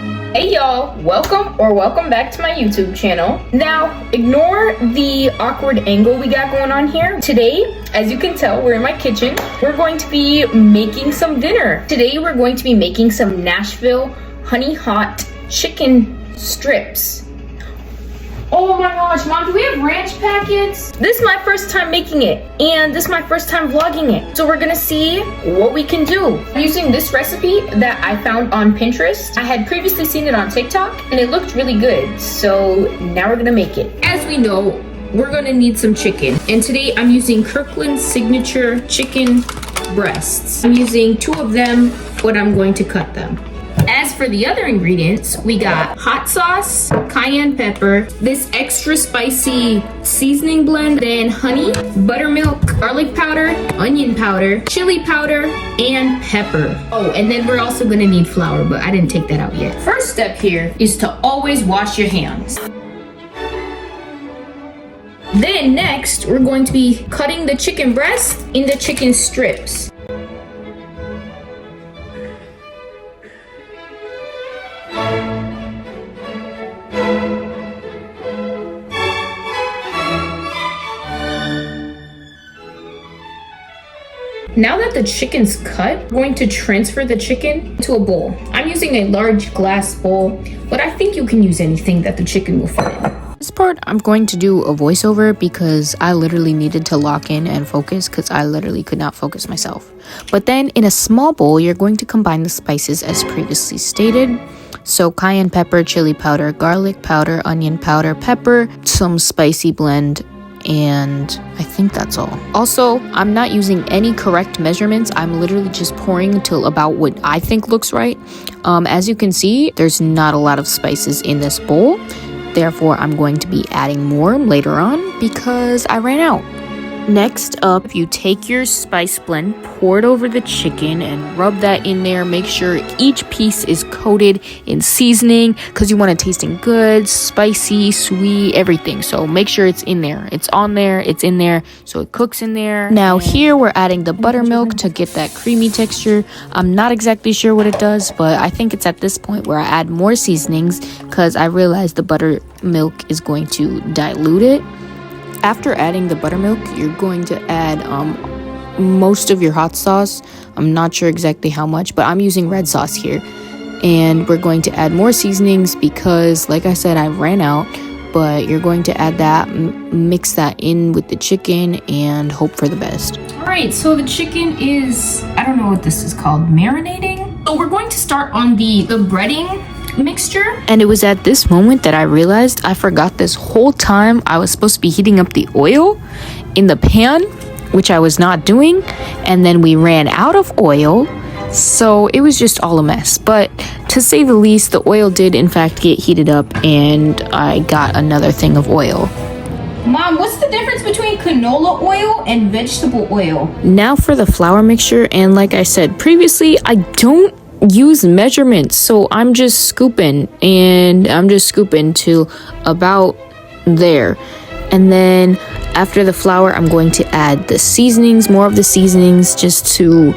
Hey y'all, welcome back to my YouTube channel. Now, ignore the awkward angle we got going on here. Today, as you can tell, we're in my kitchen. We're going to be making some dinner. Today, we're going to be making some Nashville honey hot chicken strips. Oh my gosh, Mom, do we have ranch packets? This is my first time making it, and this is my first time vlogging it. So we're gonna see what we can do. I'm using this recipe that I found on Pinterest. I had previously seen it on TikTok, and it looked really good. So now we're gonna make it. As we know, we're gonna need some chicken. And today I'm using Kirkland's signature chicken breasts. I'm using 2 of them, but I'm going to cut them. As for the other ingredients, we got hot sauce, cayenne pepper, this extra spicy seasoning blend, then honey, buttermilk, garlic powder, onion powder, chili powder, and pepper. Oh, and then we're also gonna need flour, but I didn't take that out yet. First step here is to always wash your hands. Then next, we're going to be cutting the chicken breast into chicken strips. Now that the chicken's cut, we're going to transfer the chicken to a bowl. I'm using a large glass bowl, but I think you can use anything that the chicken will fit in. This part, I'm going to do a voiceover because I literally needed to lock in and focus because I literally could not focus myself. But then in a small bowl, you're going to combine the spices as previously stated. So cayenne pepper, chili powder, garlic powder, onion powder, pepper, some spicy blend, and I think that's all. Also, I'm not using any correct measurements. I'm literally just pouring until about what I think looks right. As you can see, there's not a lot of spices in this bowl. Therefore, I'm going to be adding more later on because I ran out. Next up, you take your spice blend, pour it over the chicken and rub that in there. Make sure each piece is coated in seasoning because you want it tasting good, spicy, sweet, everything. So make sure it's in there. It's on there, it's in there, so it cooks in there. Now here we're adding the buttermilk to get that creamy texture. I'm not exactly sure what it does, but I think it's at this point where I add more seasonings because I realized the buttermilk is going to dilute it. After adding the buttermilk, you're going to add most of your hot sauce. I'm not sure exactly how much, but I'm using red sauce here. And we're going to add more seasonings because, like I said, I ran out. But you're going to add that, mix that in with the chicken, and hope for the best. Alright, so the chicken is, I don't know what this is called, marinating? So we're going to start on the breading mixture. And it was at this moment that I realized I forgot this whole time I was supposed to be heating up the oil in the pan, which I was not doing, and then we ran out of oil, so it was just all a mess. But to say the least, the oil did in fact get heated up and I got another thing of oil. Mom, what's the difference between canola oil and vegetable oil? Now for the flour mixture, and like I said previously, I don't use measurements, so I'm just scooping to about there. And then after the flour, I'm going to add the seasonings, more of the seasonings, just to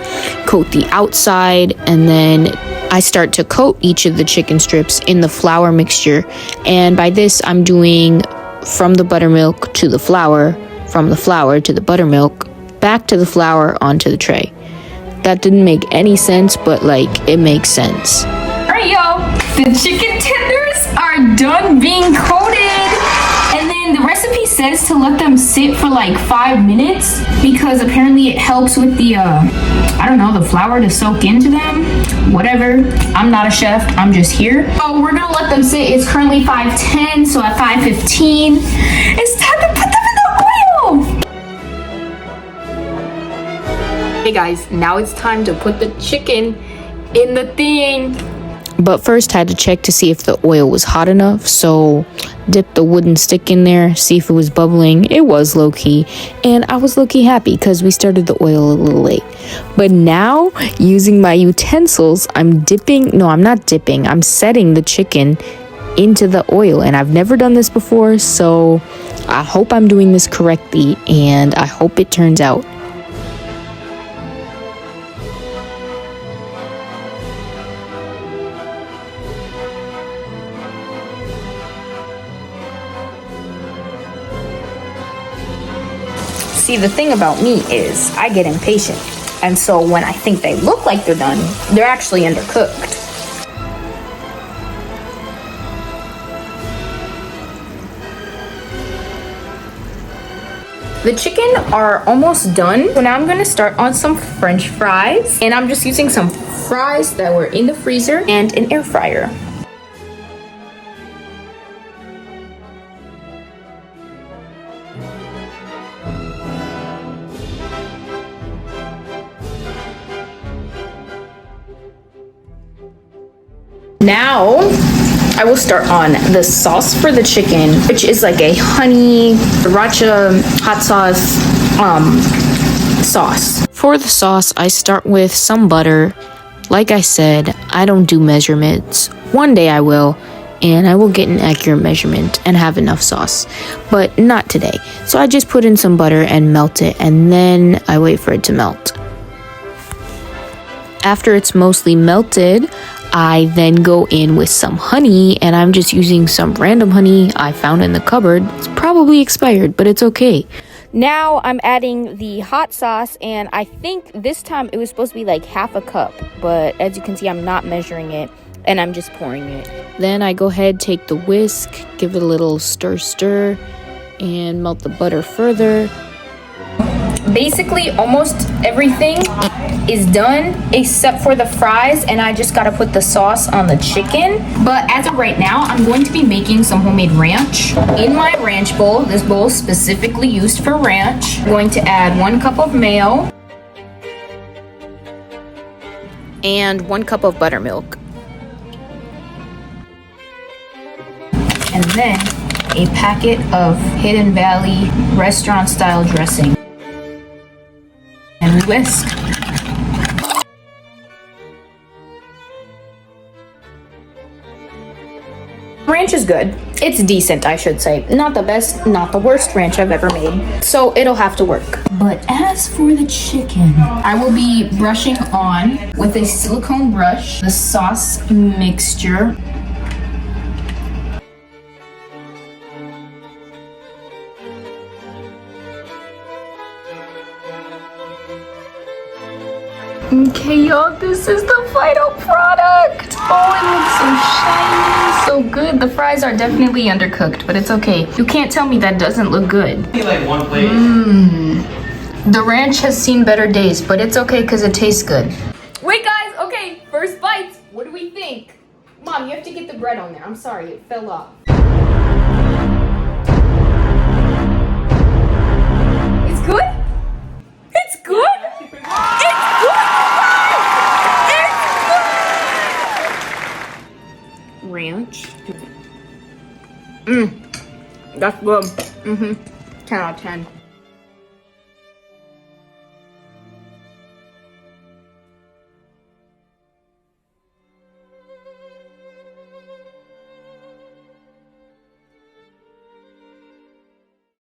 coat the outside. And then I start to coat each of the chicken strips in the flour mixture. And by this, I'm doing from the buttermilk to the flour, from the flour to the buttermilk, back to the flour onto the tray. That didn't make any sense, but like, it makes sense. Alright, y'all, the chicken tenders are done being coated. And then the recipe says to let them sit for like 5 minutes because apparently it helps with the, the flour to soak into them. Whatever, I'm not a chef, I'm just here. Oh, we're gonna let them sit. It's currently 5:10, so at 5:15, it's time to put them in the oil. Hey guys, now it's time to put the chicken in the thing. But first I had to check to see if the oil was hot enough, so dip the wooden stick in there, see if it was bubbling. It was low-key, and I was low-key happy because we started the oil a little late. But now, using my utensils, I'm setting the chicken into the oil, and I've never done this before, so I hope I'm doing this correctly, and I hope it turns out. See, the thing about me is I get impatient. And so when I think they look like they're done, they're actually undercooked. The chicken are almost done. So now I'm gonna start on some French fries. And I'm just using some fries that were in the freezer and an air fryer. Now, I will start on the sauce for the chicken, which is like a honey sriracha hot sauce. For the sauce, I start with some butter. Like I said, I don't do measurements. One day I will, and I will get an accurate measurement and have enough sauce, but not today. So I just put in some butter and melt it, and then I wait for it to melt. After it's mostly melted, I then go in with some honey, and I'm just using some random honey I found in the cupboard. It's probably expired, but it's okay. Now I'm adding the hot sauce, and I think this time it was supposed to be like half a cup, but as you can see, I'm not measuring it, and I'm just pouring it. Then I go ahead, take the whisk, give it a little stir, and melt the butter further. Basically, almost everything is done except for the fries, and I just gotta put the sauce on the chicken. But as of right now, I'm going to be making some homemade ranch. In my ranch bowl, this bowl is specifically used for ranch. I'm going to add 1 cup of mayo. And 1 cup of buttermilk. And then a packet of Hidden Valley restaurant-style dressing. And we whisk. Ranch is good. It's decent, I should say. Not the best, not the worst ranch I've ever made. So it'll have to work. But as for the chicken, I will be brushing on with a silicone brush the sauce mixture. Okay, y'all, this is the final product. Oh, it looks so shiny, so good. The fries are definitely undercooked, but it's okay. You can't tell me that doesn't look good. Like 1 plate. The ranch has seen better days, but it's okay because it tastes good. Wait, guys, okay, first bites. What do we think? Mom, you have to get the bread on there. I'm sorry, it fell off. It's good? It's good? It's good! Ranch. That's good. 10 out of 10.